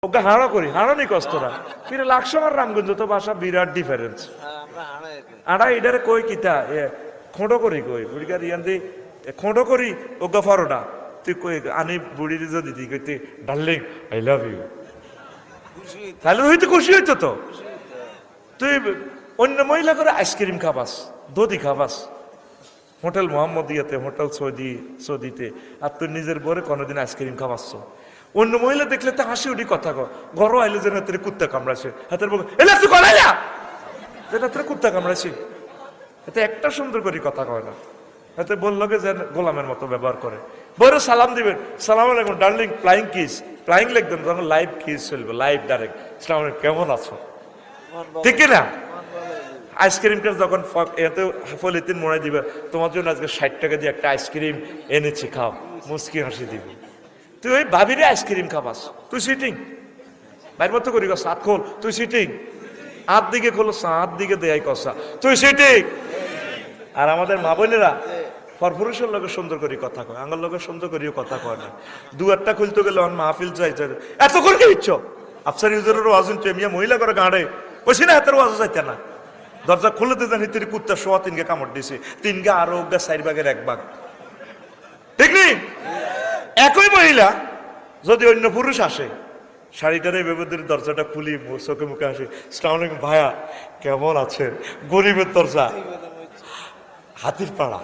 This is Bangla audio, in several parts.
ওকে হাড়া করি হাড়ানি কষ্টরা ফিরে লাকসামার রামগঞ্জ তো ভাষা বিরাট ডিফারেন্স আড়া এটারে কই কিতা খোঁটো করি কই বুড়িকার ইয়ান্দি খোঁটো করি ওগা ফরোটা তুই কই আনি বুড়ির যদি দি কইতে ডার্লিং আই লাভ ইউ তাহলে হইতে খুশি হইতো তো তুই অন্য মহিলা করে আইসক্রিম খাবাস দধি খাবাস হোটেল মোহাম্মদিয়াতে হোটেল সৌদিতে আর তুই নিজের বরে কোনোদিন আইসক্রিম খাবাচ্ছ অন্য মহিলা দেখলে তো হাসি উঠি কথা ঘর আইলে যেন হাতের কুত্তা কামড়াছে হাতের বউ এলে তুই কলাইলা যেন হাতের কুত্তা কামড়াছে এতে একটা সুন্দর করে কথা কয় না এতে বললো যে গোলামের মতো ব্যবহার করে বড় সালাম দিবেন সালাম আলাইকুম ডার্লিং ফ্লাইং কিস ফ্লাইং লিখবেন তখন লাইভ কিস চলবে লাইভ ডাইরেক্ট সালাম আলাইকুম কেমন আছো ঠিক না আইসক্রিমটা যখন এতে পলিথিন মোড়াই দিবে তোমার জন্য আজকে 60 টাকা দিয়ে একটা আইসক্রিম এনেছি খাও মুচকি হাসি দিবি তুই ওই ভাবিরে আইসক্রিম খাবাস তুই সিটিং বাইর মতো করি সাত খোল তুই সিটিং হাত দিকে খোলো হাত দিকে দেয় কষা তুই সিটিং আর আমাদের মা বোনেরা পরপুরুষের লোকের সুন্দর করে কথা কয় আঙ্গার লোকের সুন্দর করেও কথা কয় না দুয়ারটা খুলতে গেলে মাহফিল চাইছে এত করে কি ইচ্ছ আফসার ইউজারের ওয়াজুন মিয়া মহিলা করে গাঁড়ে বসি না এত ওয়াজ চাইতে না দরজা খুলতে জানি তিন কুত্তা শোয়া 3 গে কামড় দিছে 3 গে আরো 4 ভাগের 1 ভাগ ঠিক নেই একই মহিলা যদি অন্য পুরুষ আসে শাড়িটারে বেবদের দরজাটা খুলি চোখে মুখে আসে আসসালামু আলাইকুম ভাইয়া কেমন আছেন গরিবের দরজা হাতির পাড়া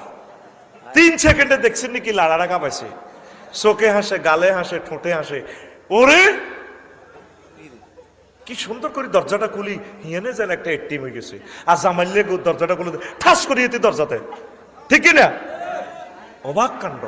3 সেকেন্ডে দেখছেন নাকি লাড়াটা কাঁপাইছে চোখে হাসে গালে হাসে ঠোঁটে হাসে ওরে কি সুন্দর করে দরজাটা খুলি হিয়ানে যেন একটা এটিম হয়ে গেছে আর জামাইলে দরজাটা খুলে ঠাস করিয়ে দরজাতে ঠিক না অবাক কাণ্ড